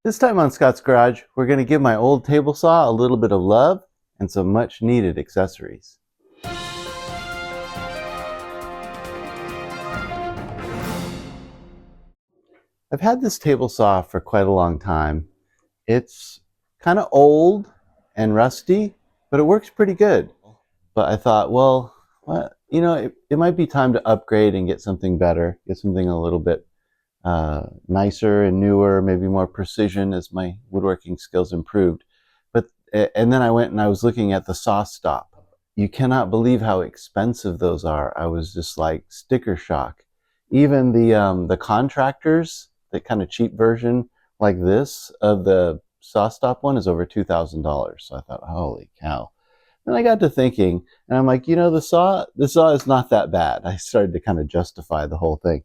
This time on Scott's Garage, we're going to give my old table saw a little bit of love and some much needed accessories. I've had this table saw for quite a long time. It's kind of old and rusty, but it works pretty good. But I thought, well, it might be time to upgrade and get something better, get something a little bit nicer and newer, maybe more precision as my woodworking skills improved. And then I went and I was looking at the SawStop. You cannot believe how expensive those are. I was just like sticker shock. Even the contractors, the kind of cheap version like this of the SawStop one is over $2,000. So I thought, holy cow. And I got to thinking, and I'm like, the saw is not that bad. I started to kind of justify the whole thing.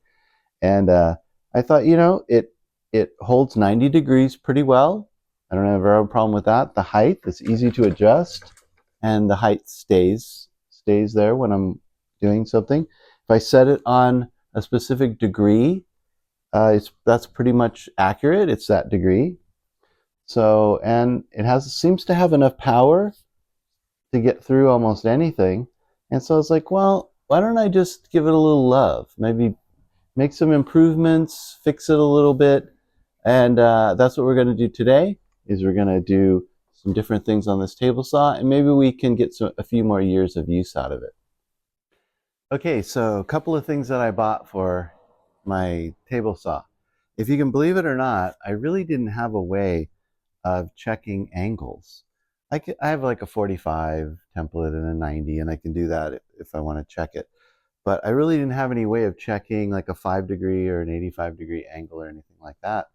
And I thought, it holds 90 degrees pretty well. I don't have a problem with that. The height is easy to adjust, and the height stays there when I'm doing something. If I set it on a specific degree, that's pretty much accurate. It's that degree. So, and it seems to have enough power to get through almost anything. And so I was like, well, why don't I just give it a little love? Maybe make some improvements, fix it a little bit. And that's what we're going to do today, is we're going to do some different things on this table saw, and maybe we can get a few more years of use out of it. Okay, so a couple of things that I bought for my table saw. If you can believe it or not, I really didn't have a way of checking angles. I have like a 45 template and a 90, and I can do that if I want to check it. But I really didn't have any way of checking like a 5-degree or an 85-degree angle or anything like that.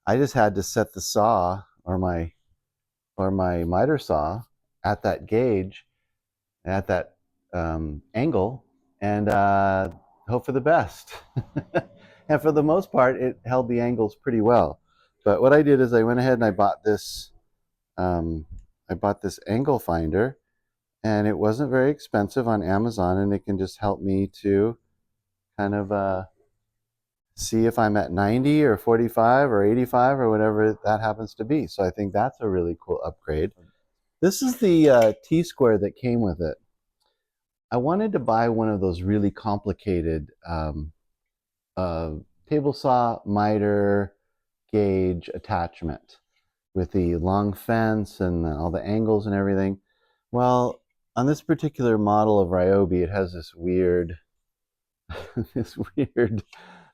I just had to set the saw or my miter saw at that gauge, at that angle, and hope for the best. And for the most part, it held the angles pretty well. But what I did is I went ahead and I bought this angle finder, and it wasn't very expensive on Amazon, and it can just help me to kind of see if I'm at 90 or 45 or 85 or whatever that happens to be. So I think that's a really cool upgrade. This is the T-square that came with it. I wanted to buy one of those really complicated table saw miter gauge attachment with the long fence and all the angles and everything. Well, on this particular model of Ryobi, it has this weird this weird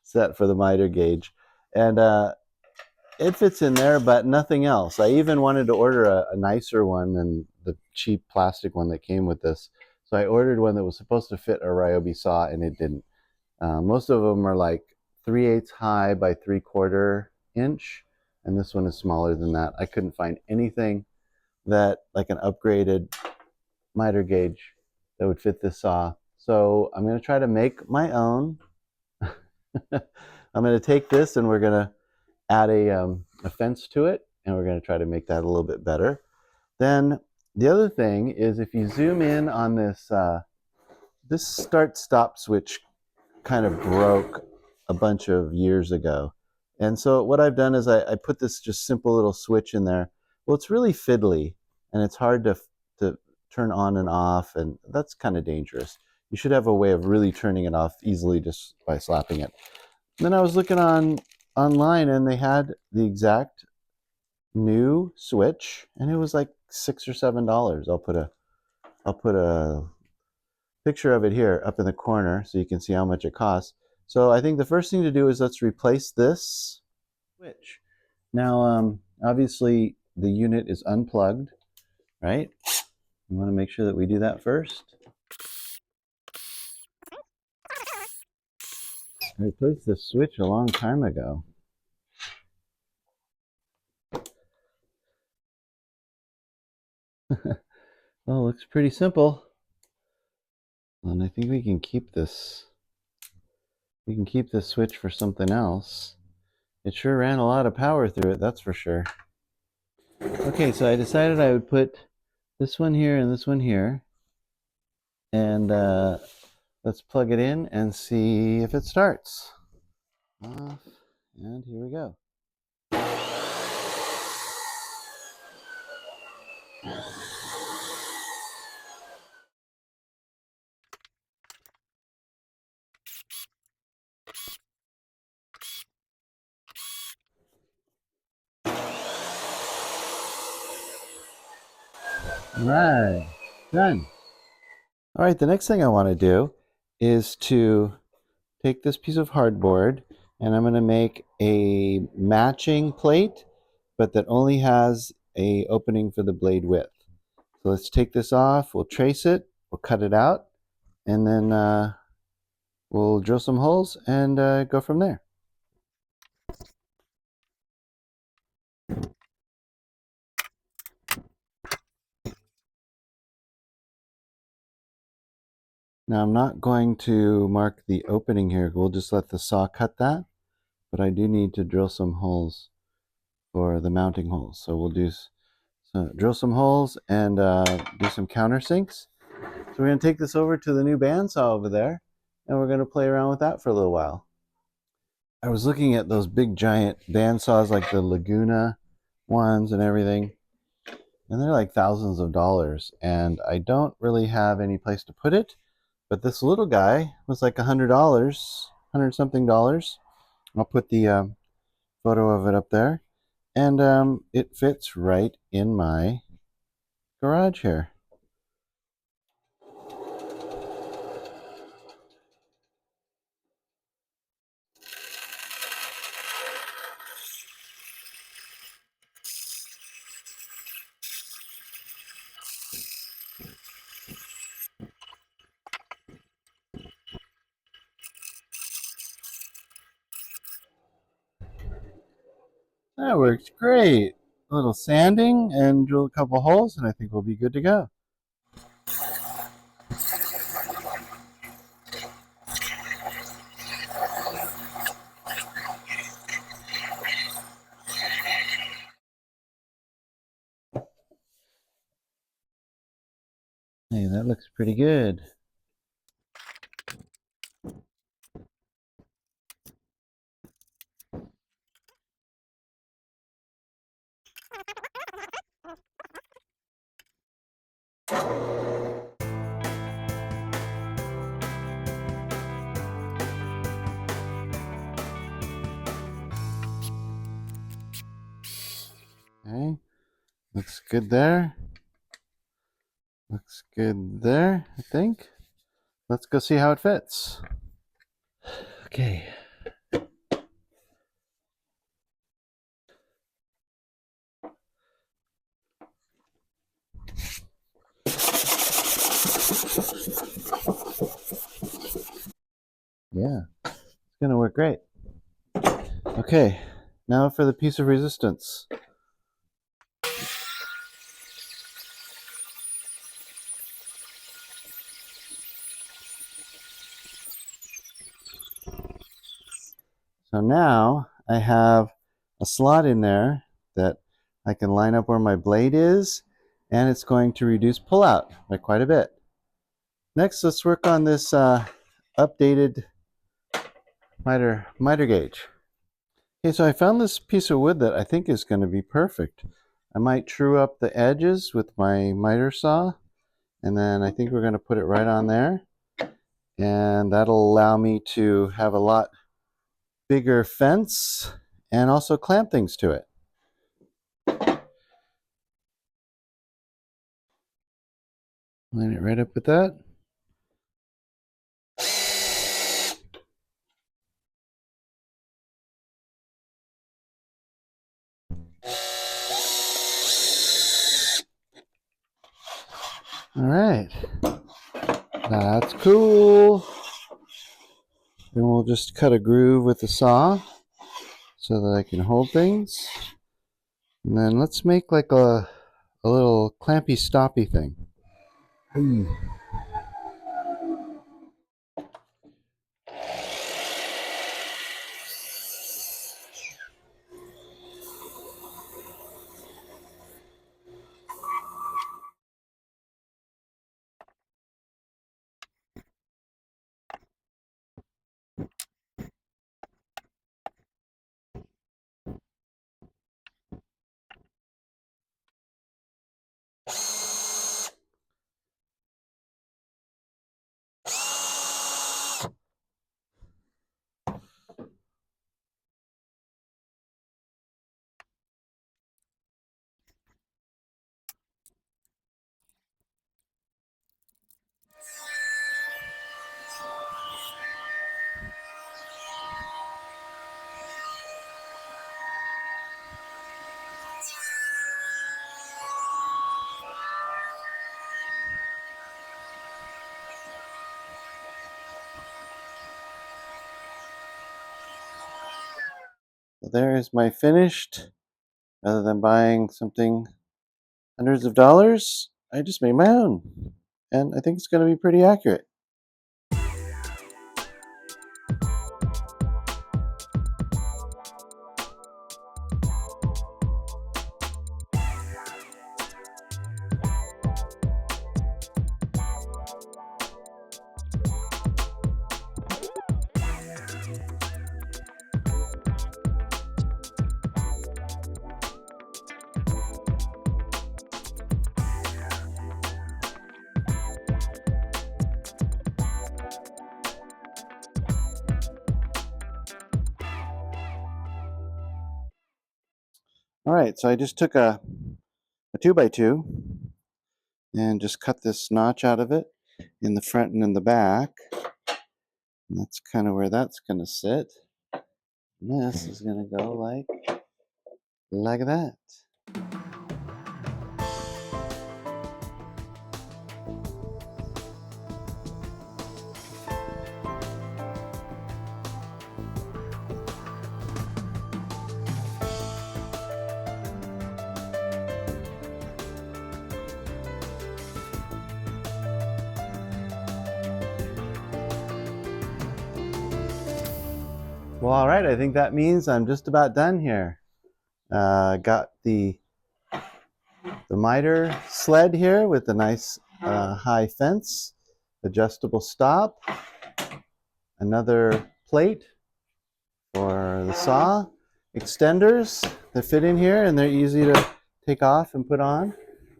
set for the miter gauge, and it fits in there, but nothing else. I even wanted to order a nicer one than the cheap plastic one that came with this, so I ordered one that was supposed to fit a Ryobi saw, and it didn't. Most of them are like 3/8 high by 3/4 inch, and this one is smaller than that. I couldn't find anything that like an upgraded miter gauge that would fit this saw. So I'm going to try to make my own. I'm going to take this and we're going to add a fence to it, and we're going to try to make that a little bit better. Then the other thing is, if you zoom in on this, this start-stop switch kind of broke a bunch of years ago. And so what I've done is I put this just simple little switch in there. Well, it's really fiddly, and it's hard to turn on and off, and that's kind of dangerous. You should have a way of really turning it off easily just by slapping it. And then I was looking online, and they had the exact new switch, and it was like $6 or $7. I'll put a picture of it here up in the corner so you can see how much it costs. So I think the first thing to do is let's replace this switch. Now, obviously the unit is unplugged, right? We want to make sure that we do that first. I replaced this switch a long time ago. Well, it looks pretty simple. And I think we can keep this. We can keep this switch for something else. It sure ran a lot of power through it, that's for sure. Okay, so I decided I would put this one here and this one here. And let's plug it in and see if it starts. Off, and here we go. All right, done. All right, the next thing I want to do is to take this piece of hardboard and I'm going to make a matching plate, but that only has a opening for the blade width. So let's take this off, we'll trace it, we'll cut it out, and then we'll drill some holes and go from there. Now I'm not going to mark the opening here, we'll just let the saw cut that, but I do need to drill some holes for the mounting holes. So we'll do drill some holes and do some countersinks. So we're going to take this over to the new bandsaw over there, and we're going to play around with that for a little while. I was looking at those big giant bandsaws like the Laguna ones and everything, and they're like thousands of dollars, and I don't really have any place to put it, but this little guy was like $100, 100 something dollars. I'll put the photo of it up there, and it fits right in my garage here. That works great. A little sanding and drill a couple holes, and I think we'll be good to go. Hey, that looks pretty good. Okay, looks good there. Looks good there, I think. Let's go see how it fits. Okay. Yeah, it's gonna work great. Okay, now for the piece of resistance. So now I have a slot in there that I can line up where my blade is, and it's going to reduce pullout by quite a bit. Next, let's work on this updated miter gauge. Okay, so I found this piece of wood that I think is going to be perfect. I might true up the edges with my miter saw, and then I think we're going to put it right on there, and that'll allow me to have a lot bigger fence and also clamp things to it. Line it right up with that. All right, that's cool. Then we'll just cut a groove with the saw so that I can hold things. And then let's make like a little clampy stoppy thing. So there is my finished. Rather than buying something hundreds of dollars, I just made my own. And I think it's going to be pretty accurate. All right, so I just took a 2x2 and just cut this notch out of it in the front and in the back. And that's kind of where that's going to sit. And this is going to go like that. Well, all right, I think that means I'm just about done here. Got the miter sled here with the nice high fence, adjustable stop, another plate for the saw, extenders that fit in here and they're easy to take off and put on.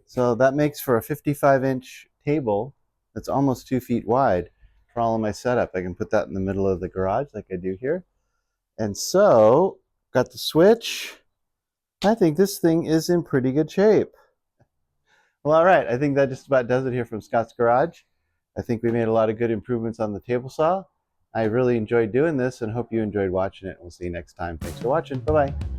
So that makes for a 55-inch table that's almost 2 feet wide for all of my setup. I can put that in the middle of the garage like I do here. And so, got the switch. I think this thing is in pretty good shape. Well, all right, I think that just about does it here from Scott's Garage. I think we made a lot of good improvements on the table saw. I really enjoyed doing this and hope you enjoyed watching it. We'll see you next time. Thanks for watching. Bye-bye.